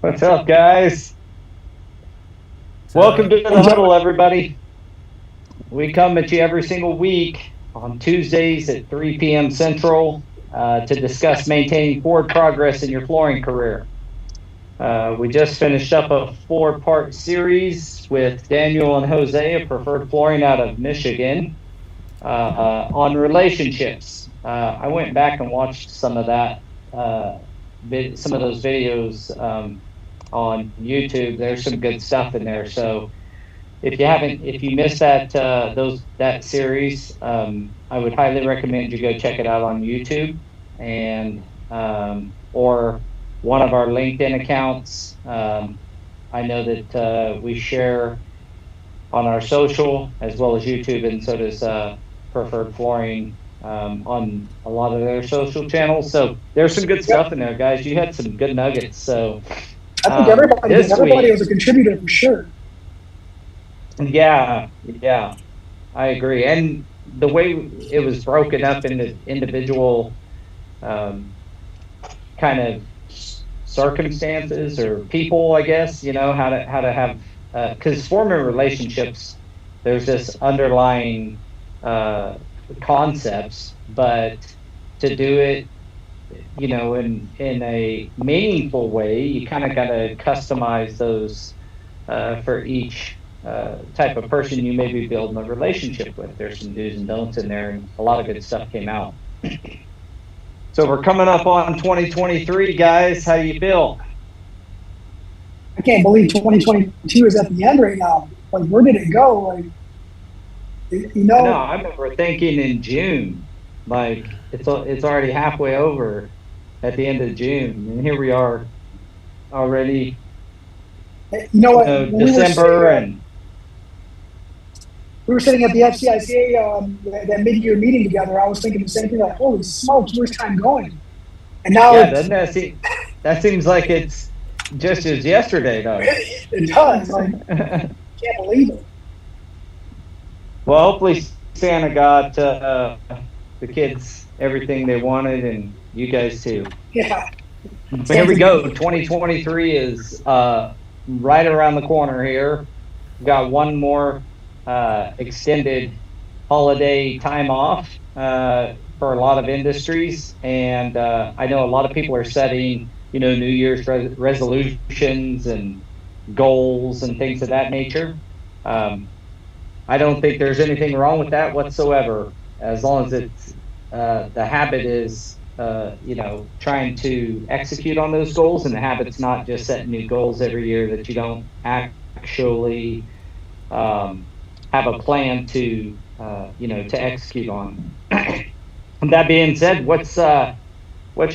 What's up, guys? Welcome So, to the Huddle, everybody. We come at you every single week on Tuesdays at 3 p.m. Central to discuss maintaining forward progress in your flooring career. We just finished up a four-part series with Daniel and Jose of Preferred Flooring out of Michigan on relationships. I went back and watched some of that, some of those videos on YouTube. There's some good stuff in there. So if you missed that series, I would highly recommend you go check it out on YouTube and or one of our LinkedIn accounts. I know that we share on our social as well as YouTube, and so does Preferred Flooring on a lot of their social channels. So there's some good Yep. stuff in there, guys. You had some good nuggets. So I think everybody did. this Everybody week, was a contributor for sure. yeah, I agree. And the way it was broken up into individual um, kind of circumstances or people, I guess, how to have because forming relationships, there's this underlying uh, concepts, but to do it, in a meaningful way, you kind of got to customize those for each type of person you may be building a relationship with. There's some do's and don'ts in there, and a lot of good stuff came out. So we're coming up on 2023, guys. How do you feel? I can't believe 2022 is at the end right now. Like, where did it go? Like, you I know. know, I remember thinking in June, like it's already halfway over at the end of June, and here we are already, you know what? When December, and we were sitting at the FCICA that mid-year meeting together, I was thinking the same thing. Like, holy smokes, where's time going? And now yeah, it's doesn't that seem? That seems like it's just as yesterday, though. it does. Like, can't believe it. Well, hopefully Santa got the kids everything they wanted, and you guys too. Yeah, But here we Santa's go. 2023 is right around the corner here. We've got one more extended holiday time off for a lot of industries, and I know a lot of people are setting, New Year's resolutions and goals and things of that nature. Um, I don't think there's anything wrong with that whatsoever, as long as it's the habit is trying to execute on those goals, and the habit's not just setting new goals every year that you don't actually um, have a plan to execute on. That being said, what's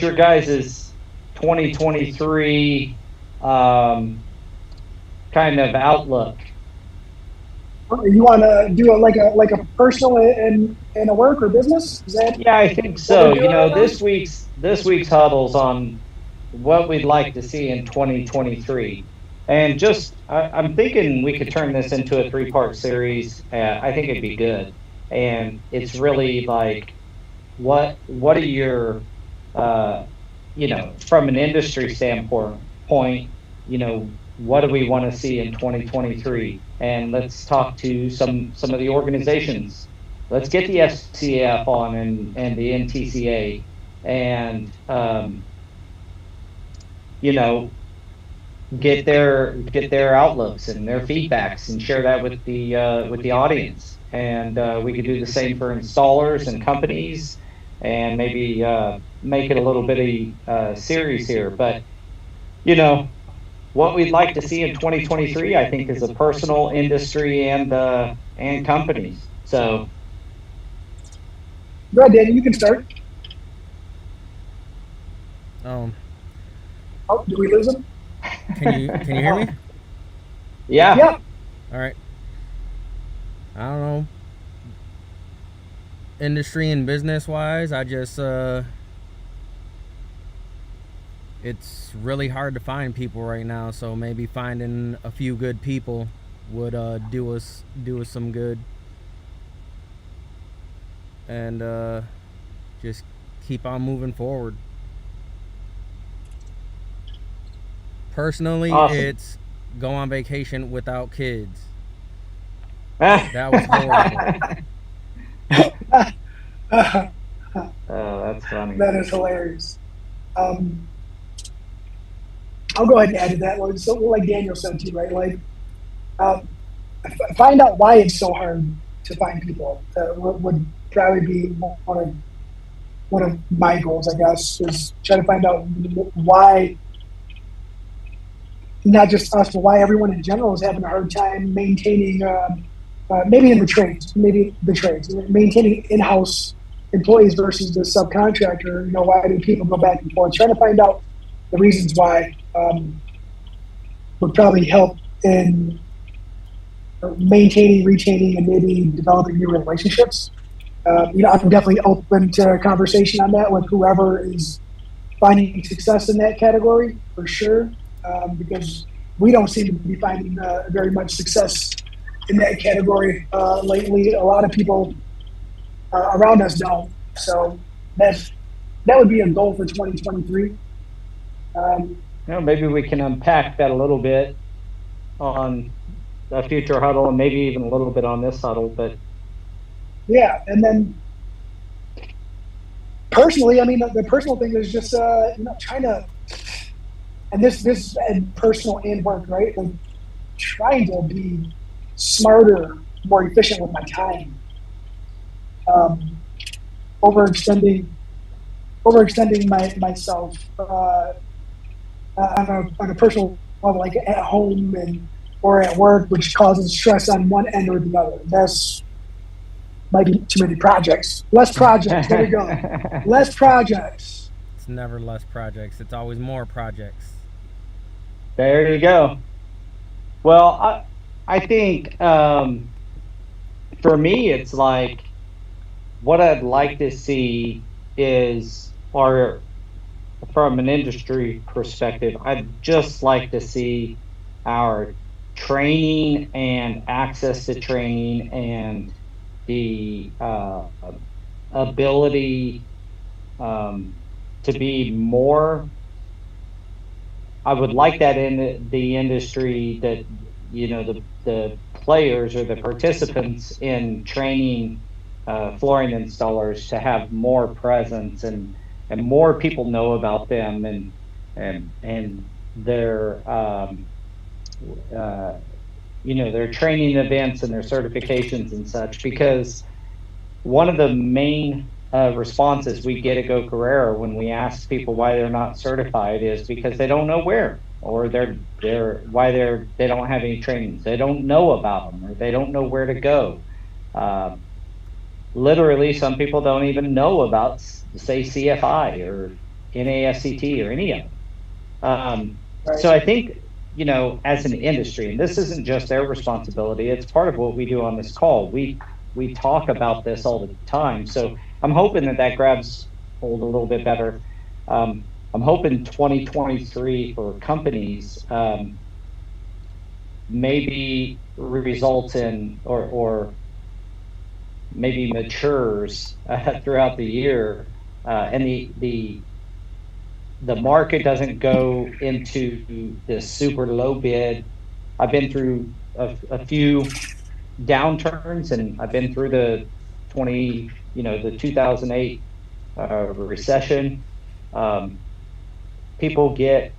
your guys' 2023 um, kind of outlook? You want to do a personal in a work or business? Is that Yeah, I think what we're so. doing right now? This week's huddles on what we'd like to see in 2023, and I'm thinking we could turn this into a three-part series. I think it'd be good, and it's really like what are your from an industry standpoint, what do we want to see in 2023? And let's talk to some of the organizations. Let's get the FCF on and the NTCA, and you know get their outlooks and their feedbacks and share that with the audience. And we could do the same for installers and companies, and maybe make it a little bitty series here. But you know what we'd like to see in 2023, I think, is a personal, industry, and companies. So Go ahead, Danny. You can start. um, Oh, do we lose him? can you hear me? yeah, Yeah. All right. I don't know. Industry and business wise, I just it's really hard to find people right now. So maybe finding a few good people would do us some good, and just keep on moving forward. Personally, Awesome. it's go on vacation without kids. That was horrible. Oh, that's funny. That is hilarious. I'll go ahead and add to that. So, like Daniel said too, right? Like, um, find out why it's so hard to find people. Would probably be one of my goals, I guess, is try to find out why, not just us, but why everyone in general is having a hard time maintaining, maybe the trades, maintaining in-house employees versus the subcontractor. Why do people go back and forth? Trying to find out the reasons why would probably help in maintaining, retaining, and maybe developing new relationships. I'm definitely open to a conversation on that with whoever is finding success in that category for sure, because we don't seem to be finding very much success in that category lately. A lot of people around us don't. So that would be a goal for 2023. Maybe we can unpack that a little bit on a future huddle, and maybe even a little bit on this huddle. But yeah, and then personally, I mean, the personal thing is just trying to, and this is personal and work, right? Like trying to be smarter, more efficient with my time. Overextending myself on a personal level, like at home or at work, which causes stress on one end or the other. That's might be too many projects. Less projects. There we go. Less projects. It's never less projects. It's always more projects. there you go. Well, I think for me, it's like what I'd like to see is, or from an industry perspective, I'd just like to see our training and access to training and the ability to be more. I would like that in the industry, that the players or the participants in training flooring installers to have more presence, and more people know about them, and their their training events and their certifications and such, because one of the main responses we get at Go Carerra when we ask people why they're not certified is because they don't know where, or they don't have any trainings, they don't know about them, or they don't know where to go. Literally, some people don't even know about, say, CFI or NASCT or any of them. So I think, as an industry, and this isn't just their responsibility, it's part of what we do on this call. We talk about this all the time. So I'm hoping that grabs hold a little bit better. I'm hoping 2023 for companies maybe results in, or maybe matures throughout the year, and the market doesn't go into this super low bid. I've been through a few downturns, and I've been through the 2008 recession. People get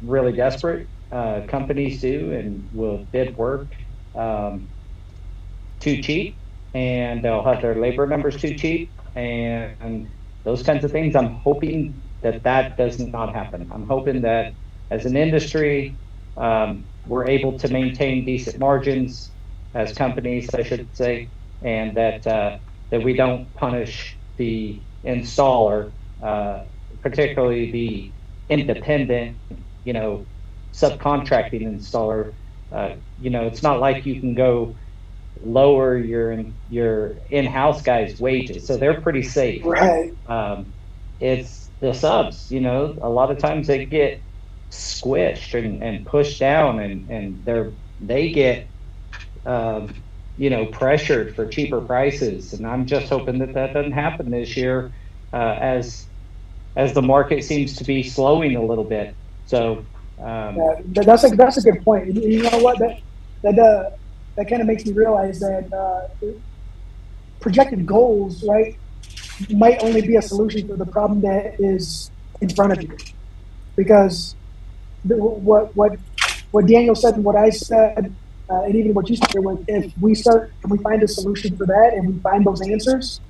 really desperate, companies do, and will bid work too cheap, and they'll have their labor numbers too cheap, and those kinds of things. I'm hoping that does not happen. I'm hoping that as an industry, we're able to maintain decent margins as companies, I should say, and that we don't punish the installer, particularly the independent, subcontracting installer. It's not like you can go lower your in-house guys' wages, so they're pretty safe. Right. It's the subs, a lot of times they get squished and pushed down, and they get pressured for cheaper prices. And I'm just hoping that doesn't happen this year, as the market seems to be slowing a little bit. So That's a good point. You know what? That kind of makes me realize that projected goals, right, might only be a solution for the problem that is in front of you. Because what Daniel said and what I said, and even what you said, if we start and we find a solution for that and we find those answers,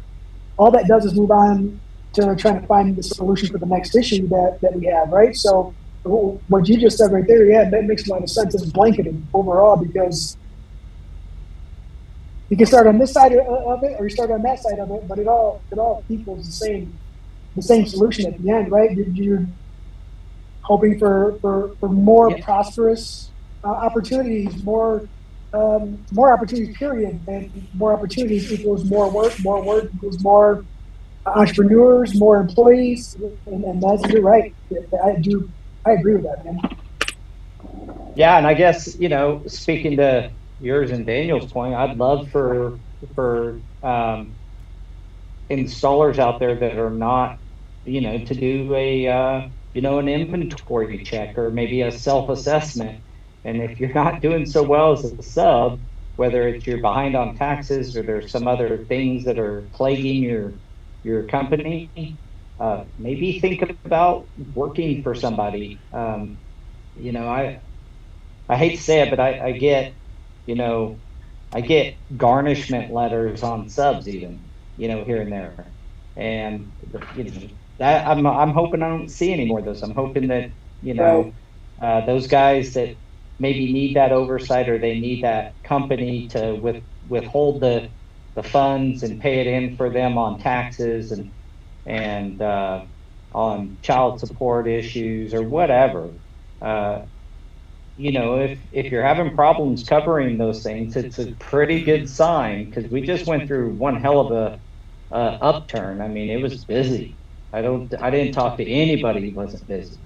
all that does is move on to trying to find the solution for the next issue that we have, right? So what you just said right there, yeah, that makes a lot of sense. It's blanketing overall, because you can start on this side of it or you start on that side of it, but it all equals the same solution at the end, right? You're hoping for more prosperous opportunities, more opportunities, period. And more opportunities equals more work equals more entrepreneurs, more employees, and that's, you're right. I agree with that, man. Yeah, and I guess, speaking to yours and Daniel's point, I'd love for installers out there that are not, to do an inventory check or maybe a self-assessment. And if you're not doing so well as a sub, whether it's you're behind on taxes or there's some other things that are plaguing your company, maybe think about working for somebody. I hate to say it, but I get, I get garnishment letters on subs even, here and there. And, that I'm hoping I don't see any more of those. I'm hoping that, those guys that maybe need that oversight or they need that company to withhold the funds and pay it in for them on taxes and on child support issues or whatever. If you're having problems covering those things, it's a pretty good sign, because we just went through one hell of a upturn. I mean, it was busy. I didn't talk to anybody who wasn't busy.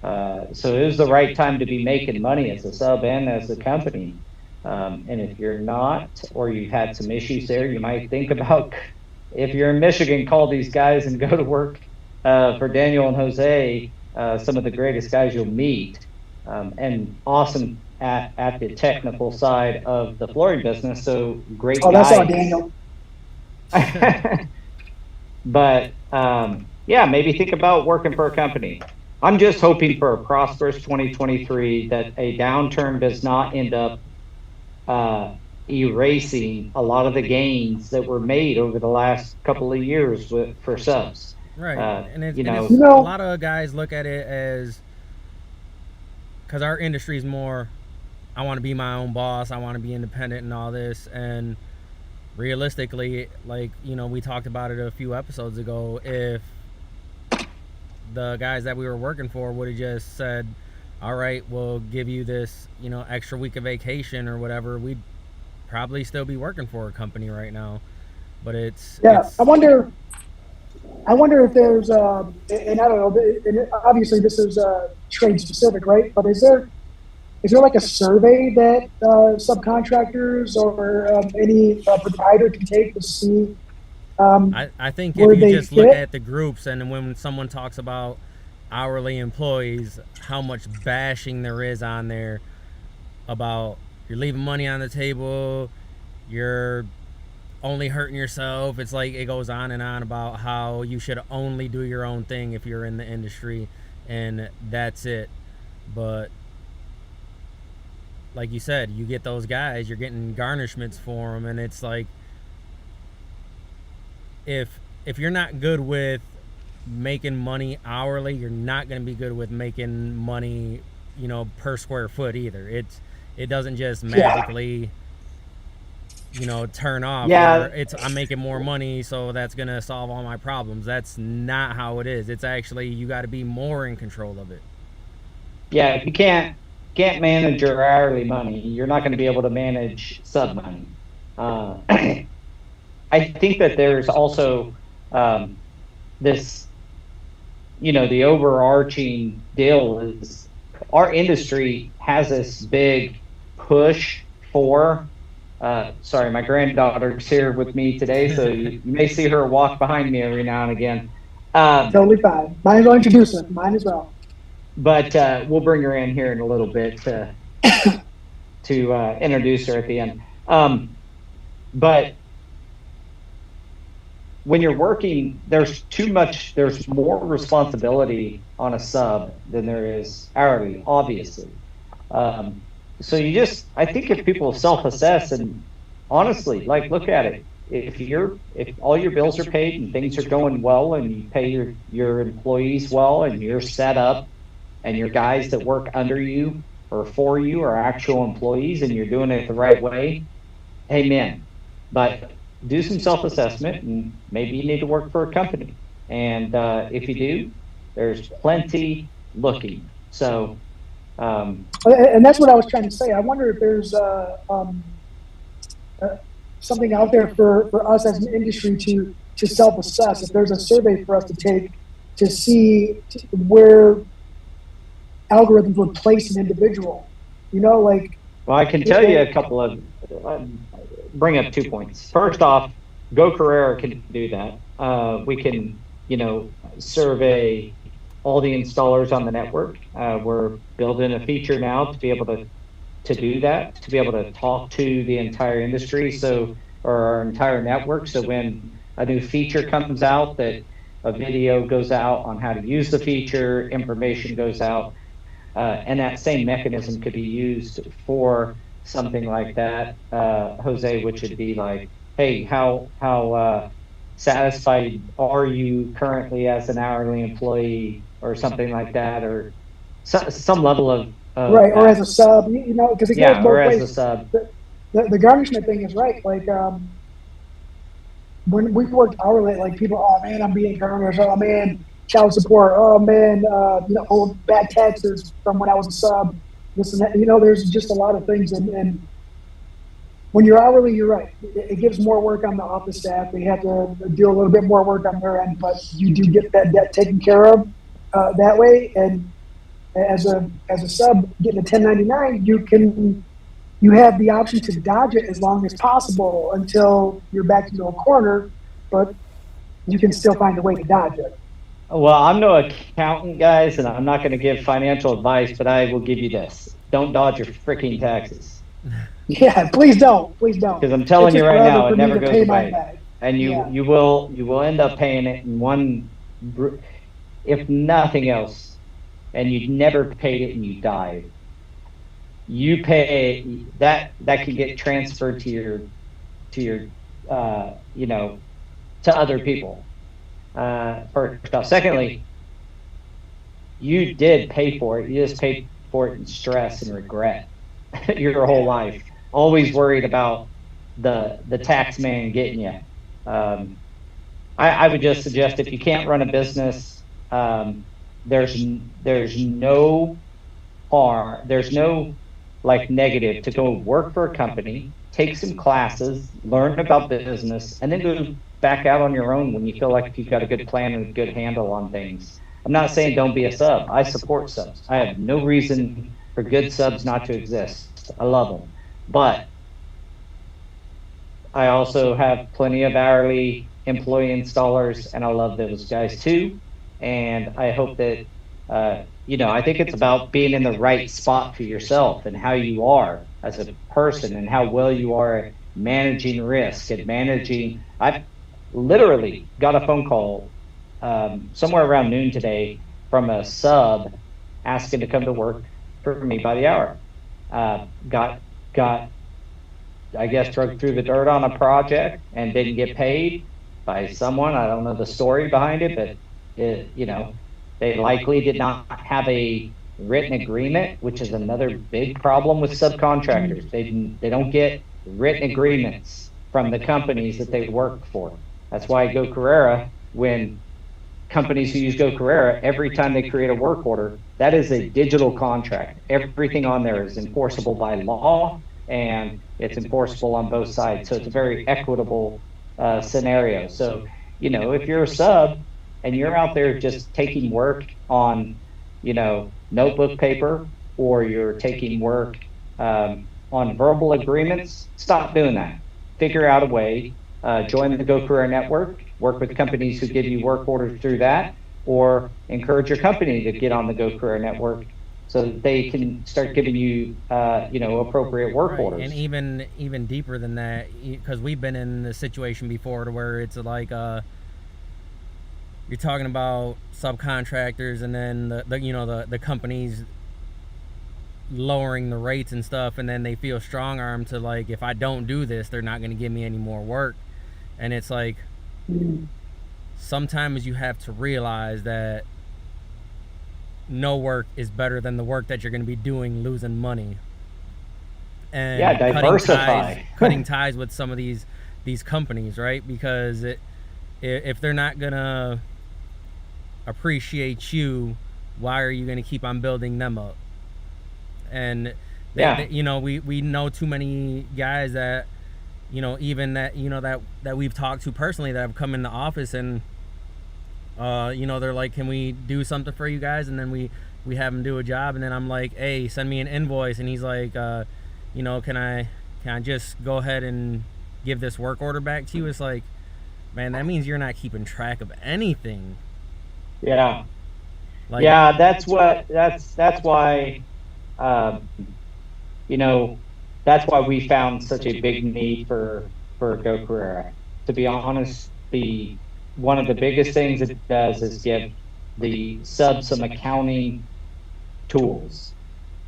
So it was the right time to be making money as a sub and as a company. And if you're not, or you've had some issues there, you might think about, if you're in Michigan, call these guys and go to work for Daniel and Jose, some of the greatest guys you'll meet. And awesome at the technical side of the flooring business. So great guys. That's all Daniel. But maybe think about working for a company. I'm just hoping for a prosperous 2023, that a downturn does not end up erasing a lot of the gains that were made over the last couple of years for subs. Right. And a lot of guys look at it as, because our industry is more, I want to be my own boss, I want to be independent and all this. And realistically, like, we talked about it a few episodes ago, if the guys that we were working for would have just said, all right, we'll give you this, extra week of vacation or whatever, we'd probably still be working for a company right now. But I wonder if there's, and I don't know, and obviously this is trade specific, right? But is there like a survey that subcontractors or any provider can take to see? I think if you just look at the groups, and when someone talks about hourly employees, how much bashing there is on there about you're leaving money on the table, you're only hurting yourself. It's like, it goes on and on about how you should only do your own thing if you're in the industry, and that's it. But like you said, you get those guys, you're getting garnishments for them, and it's like, if you're not good with making money hourly, you're not going to be good with making money, per square foot either. It doesn't just magically turn off. Yeah. I'm making more money, so that's going to solve all my problems. That's not how it is. It's actually, you got to be more in control of it. Yeah, if you can't manage your hourly money, you're not going to be able to manage sub money. I think that there's also this, the overarching deal is our industry has this big push for, sorry, my granddaughter's here with me today, so you may see her walk behind me every now and again. Totally fine. Might as well introduce her. Mine as well. but we'll bring her in here in a little bit to introduce her at the end. But when you're working, there's more responsibility on a sub than there is hourly, obviously. So I think if people self-assess and honestly, like, look at it, if all your bills are paid and things are going well and you pay your employees well and you're set up and your guys that work under you or for you are actual employees and you're doing it the right way, amen. But do some self-assessment and maybe you need to work for a company. And if you do, there's plenty looking. So, and that's what I was trying to say. I wonder if there's something out there for us as an industry to self-assess. If there's a survey for us to take to see where algorithms would place an individual, like. Well, I can tell you a couple of. Bring up 2 points. First off, Go Carerra can do that. We can, survey all the installers on the network. We're building a feature now to be able to do that, to be able to talk to the entire industry, or our entire network. So when a new feature comes out, that a video goes out on how to use the feature, information goes out, and that same mechanism could be used for something like that, Jose, which would be like, hey, how satisfied are you currently as an hourly employee, or something like that, or some level of right, or as a sub, because it goes both ways. As a sub. The garnishment thing is right. Like when we worked hourly, like people, oh man, I'm being garnished. Oh man, child support. Oh man, old bad taxes from when I was a sub. This and that, there's just a lot of things, and when you're hourly, you're right. It gives more work on the office staff. They have to do a little bit more work on their end, but you do get that debt taken care of that way. And as a sub getting a 1099, you have the option to dodge it as long as possible until you're back into a corner, but you can still find a way to dodge it. Well, I'm no accountant, guys, and I'm not going to give financial advice, but I will give you this. Don't dodge your freaking taxes. Yeah, please don't. Because I'm telling you right now, it never goes away. And you will end up paying it in one, if nothing else, and you never paid it and you died. You pay that can get transferred to your to other people. First off. Secondly, you did pay for it. You just paid for it in stress and regret your whole life. Always worried about the tax man getting you. I would just suggest, if you can't run a business, there's no harm. There's no negative to go work for a company, take some classes, learn about business, and then go back out on your own when you feel like you've got a good plan and a good handle on things. I'm not saying don't be a sub. I support subs. I have no reason for good subs not to exist. I love them. But I also have plenty of hourly employee installers, and I love those guys too. And I hope that, I think it's about being in the right spot for yourself and how you are as a person and how well you are at managing risk and managing. I've literally got a phone call somewhere around noon today from a sub asking to come to work for me by the hour. Got I guess drugged through the dirt on a project and didn't get paid by someone. I don't know the story behind it, but they likely did not have a written agreement, which is another big problem with subcontractors. They don't get written agreements from the companies that they work for. That's why Go Carerra, when companies who use Go Carerra, every time they create a work order, that is a digital contract. Everything on there is enforceable by law, and it's enforceable on both sides. So it's a very equitable scenario. So, if you're a sub and you're out there just taking work on, notebook paper, or you're taking work on verbal agreements, stop doing that. Figure out a way. Join the Go Carerra network. Work with companies who give you work orders through that. or encourage your company to get on the Go Career Network so that they can start giving you, appropriate work orders. And even deeper than that, because we've been in the situation before to where it's like you're talking about subcontractors, and then the companies lowering the rates and stuff, and then they feel strong-armed to, like, if I don't do this, they're not going to give me any more work. And it's like, sometimes you have to realize that no work is better than the work that you're going to be doing losing money. And diversify. cutting ties with some of these companies, right? Because if they're not going to appreciate you, why are you going to keep on building them up? And we know too many guys that, even that we've talked to personally, that have come in the office and they're like, can we do something for you guys? And then we have them do a job, and then I'm like, hey, send me an invoice, and he's like, can I just go ahead and give this work order back to you? It's like, man, that means you're not keeping track of anything. Yeah. That's why that's why we found such a big need for Go Carerra. To be honest, one of the biggest things it does is give the sub some accounting tools.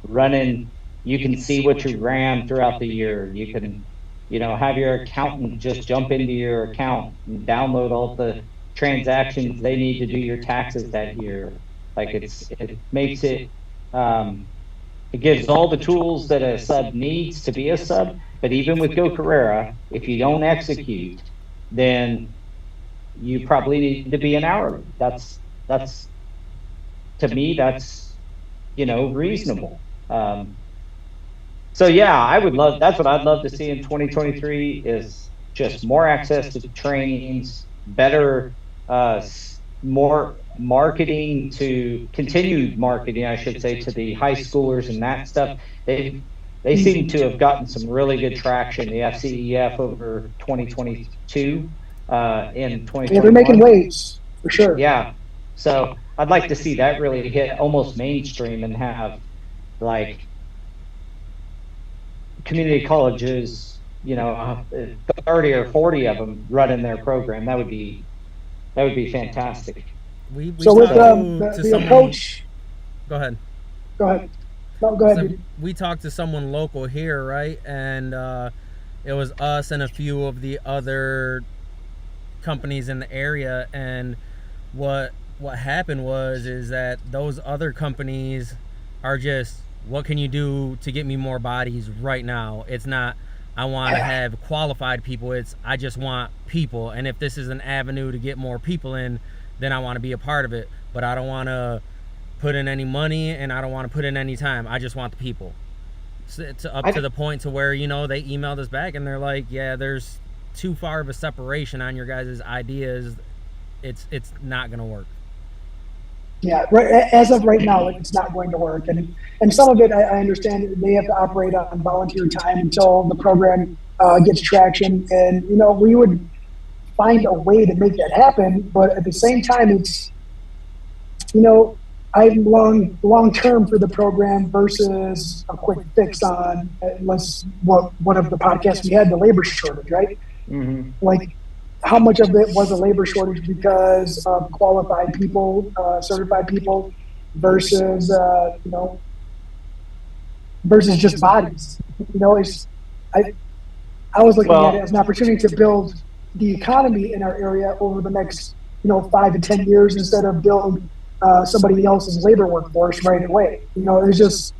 You can see what you ran throughout the year. You can, have your accountant just jump into your account and download all the transactions they need to do your taxes that year. Like, it makes it, it gives all the tools that a sub needs to be a sub. But even with Go Carerra, if you don't execute, then you probably need to be an hourly. That's to me, that's reasonable. So yeah, that's what I'd love to see in 2023, is just more access to trainings, better, more marketing, to continued marketing, I should say, to the high schoolers and that stuff. They seem to have gotten some really good traction, the FCEF, over 2022, in 2021. Yeah, they're making waves, for sure. Yeah. So I'd like to see that really hit almost mainstream and have, like, community colleges, 30 or 40 of them running their program. That would be fantastic. So with the approach, go ahead. No, go ahead. So we talked to someone local here, right? And it was us and a few of the other companies in the area. And what happened is that those other companies are just, what can you do to get me more bodies right now? It's not, I want to have qualified people. It's, I just want people. And if this is an avenue to get more people in, then I want to be a part of it. But I don't want to put in any money, and I don't want to put in any time. I just want the people. So it's up to the point to where, they emailed us back and they're like, yeah, there's too far of a separation on your guys' ideas. It's not going to work. Yeah, as of right now, it's not going to work. And some of it, I understand, they have to operate on volunteer time until the program gets traction. And, we would find a way to make that happen. But at the same time, it's, I'm long term for the program versus a quick fix on, unless one of the podcasts we had, the labor shortage, right? Mm-hmm. Like, how much of it was a labor shortage because of qualified people, certified people, versus versus just bodies. I was looking at it as an opportunity to build the economy in our area over the next 5 to 10 years, instead of build somebody else's labor workforce right away. It's just,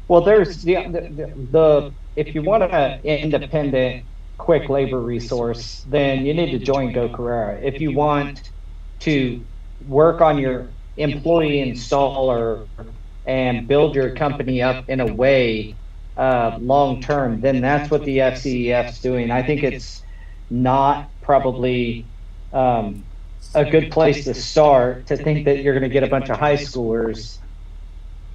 well, there's the if you want an independent, quick labor resource, then you need to join Go Carerra. If you want to work on your employee installer and build your company up in a way long term, then that's what the FCEF's doing. I think it's not probably a good place to start to think that you're going to get a bunch of high schoolers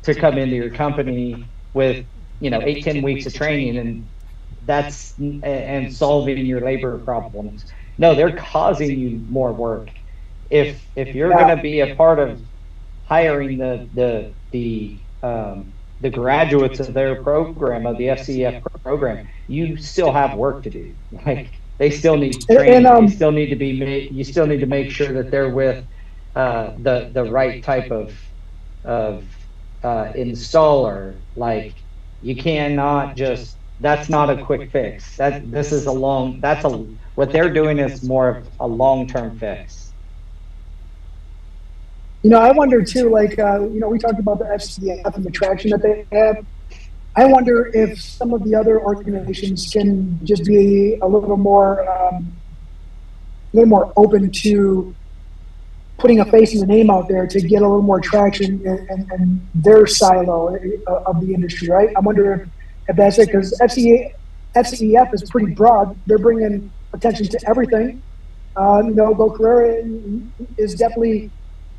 to come into your company with 8-10 weeks of training and solving your labor problems. No, they're causing you more work. if you're going to be a part of hiring the graduates of their program, of the FCEF program, you still have work to do. Like, they still need training. They still need to be. You still need to make sure that they're with the right type of installer. Like, you cannot just. That's not a quick fix. This is a long. What they're doing is more of a long-term fix. I wonder too, like, we talked about the FCEF and the traction that they have. I wonder if some of the other organizations can just be a little more open to putting a face and a name out there to get a little more traction in their silo of the industry, right? I wonder if that's it, because FCEF is pretty broad. They're bringing attention to everything. Go Carerra is definitely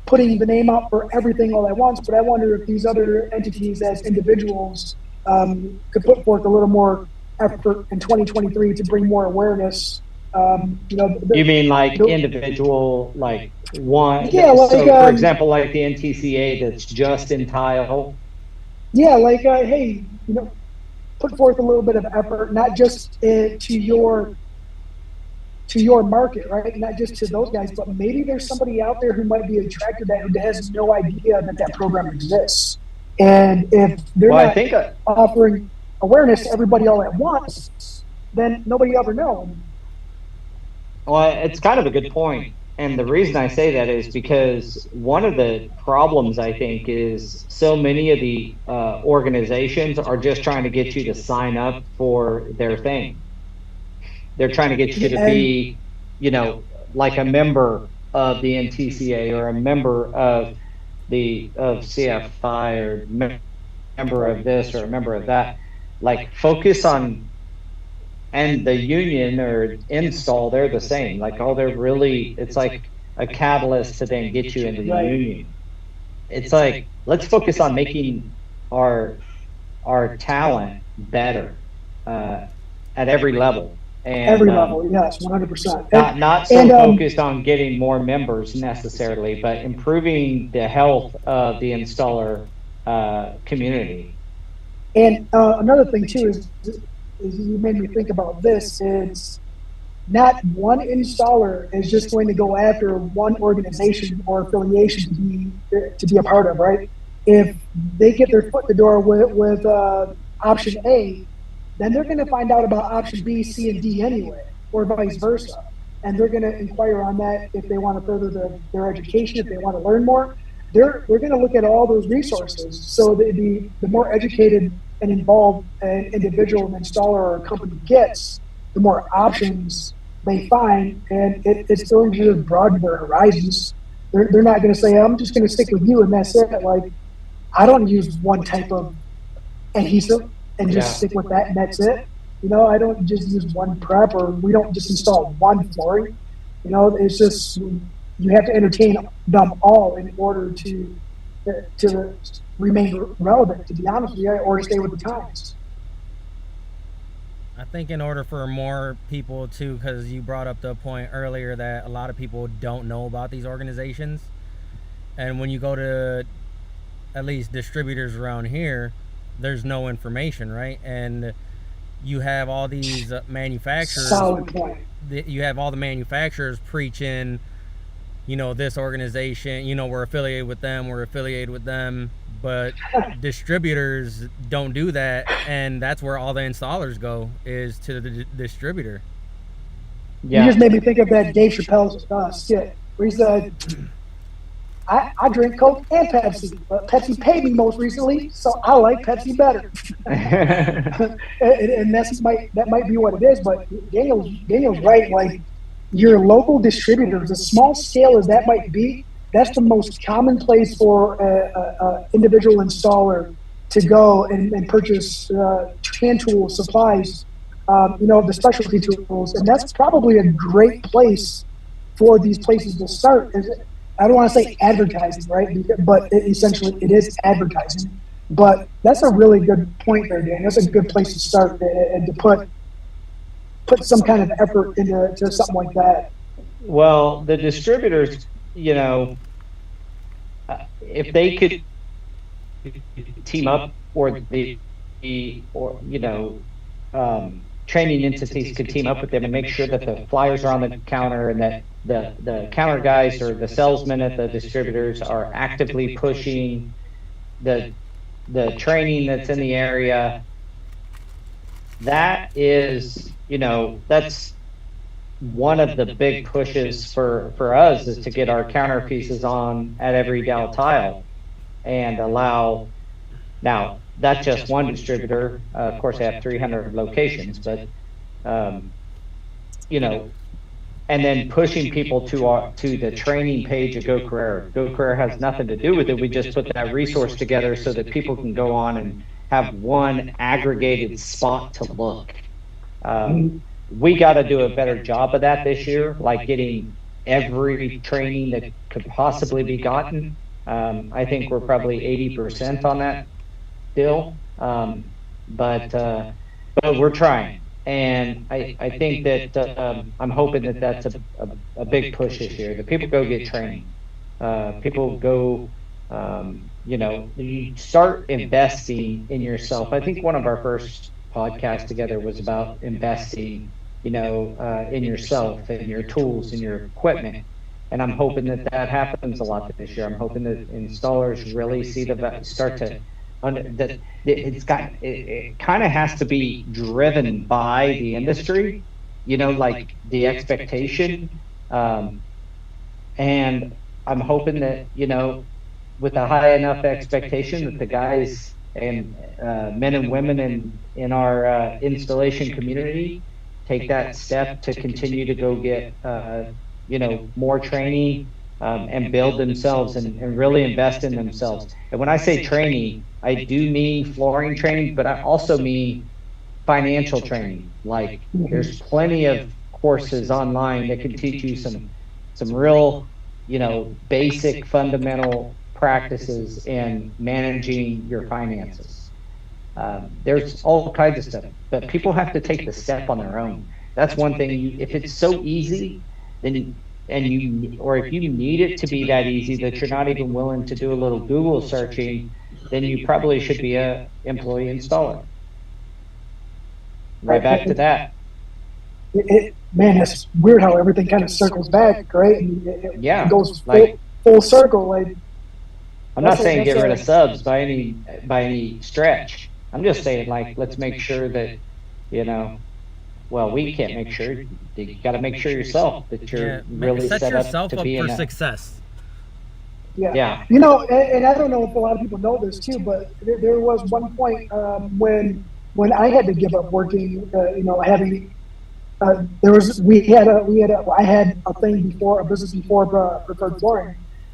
putting the name out for everything all at once, but I wonder if these other entities as individuals could put forth a little more effort in 2023 to bring more awareness. You mean like individual, like one? Yeah, like, so for example, like the NTCA that's just in tile. Yeah, like, hey, put forth a little bit of effort, not just to your market, right? Not just to those guys, but maybe there's somebody out there who might be attracted to that, who has no idea that program exists. And if they're offering awareness to everybody all at once, then nobody ever knows. Well, it's kind of a good point. And the reason I say that is because one of the problems, I think, is so many of the organizations are just trying to get you to sign up for their thing. They're trying to get you to be, like a member of the NTCA or a member of CFI or member of this or a member of that. Like, focus on, and the union or install, they're the same. Like, it's like a catalyst to then get you into the union. It's like, let's focus on making our talent better at every level. And, every level, yes, 100%. Not so focused on getting more members necessarily, but improving the health of the installer community. And another thing too is you made me think about this, is not one installer is just going to go after one organization or affiliation to be a part of, right? If they get their foot in the door with option A, then they're going to find out about option B, C, and D anyway, or vice versa. And they're going to inquire on that if they want to further their education, if they want to learn more. They're going to look at all those resources. So the more educated and involved an individual, an installer, or a company gets, the more options they find, and it's going to broaden their horizons. They're not going to say, I'm just going to stick with you and that's it. Like, I don't use one type of adhesive and just stick with that and that's it. I don't just use one prep, or we don't just install one flooring. It's just, you have to entertain them all in order to remain relevant, to be honest with you, or to stay with the times. I think in order for more people to, because you brought up the point earlier that a lot of people don't know about these organizations, and when you go to at least distributors around here, there's no information, right? And you have all these manufacturers. Solid point. You have all the manufacturers preaching, this organization, we're affiliated with them, but distributors don't do that, and that's where all the installers go, is to the distributor. Yeah. You just made me think of that Dave Chappelle skit where he said, I drink Coke and Pepsi, but Pepsi paid me most recently, so I like Pepsi better. and that might be what it is, but Daniel's right. Like, your local distributors, as small scale as that might be, that's the most common place for an individual installer to go and purchase hand tool supplies, the specialty tools, and that's probably a great place for these places to start. I don't want to say advertising, right? But essentially it is advertising. But that's a really good point there, Dan. That's a good place to start and to put some kind of effort into something like that. Well, the distributors, you know, if they could team up, or training entities could team up with them and make sure that the flyers are on the counter, and that the counter guys or the salesmen at the distributors are actively pushing the training that's in the area. That is, that's one of the big pushes for us, is to get our counter pieces on at every Dow tile, and allow, now that's just one distributor. Of course, they have 300 locations, but and then pushing people to the training page of Go Carerra. Go Carerra has nothing to do with it. We just put that resource together so that people can go on and have one aggregated spot to look. We got to do a better job of that this year, like getting every training that could possibly be gotten. I think we're probably 80% on that still, but we're trying. And I think that I'm hoping that that's a big push this year, that people go get training. People go, you start investing in yourself. I think one of our first podcasts together was about investing, in yourself and your tools and your equipment. And I'm hoping that happens a lot this year. I'm hoping that installers really see start to, that it kind of has to be driven by the industry, like the expectation. And I'm hoping that, with a high enough expectation, that the guys and men and women in our installation community take that step to continue to go get, more training, and build themselves and really invest in themselves. And when I say training, I do mean flooring training, but I also mean financial training. Like, there's plenty of courses online that can teach you some real, basic fundamental practices in managing your finances. There's all kinds of stuff, but people have to take the step on their own. That's one thing. If it's so easy, then if you need it to be that easy that you're not even willing to do a little Google searching, then you probably should be a employee installer. Right back to that. Man, it's weird how everything kind of circles back, right? And it goes full circle. Like, I'm not saying get rid of subs by any stretch. I'm just saying, like, let's make sure that, well, we can't make sure. You got to make sure yourself that you're really set up to be in that. Success. Yeah. And I don't know if a lot of people know this too, but there was one point when I had to give up working. Having I had a thing before, a business before preferred flooring,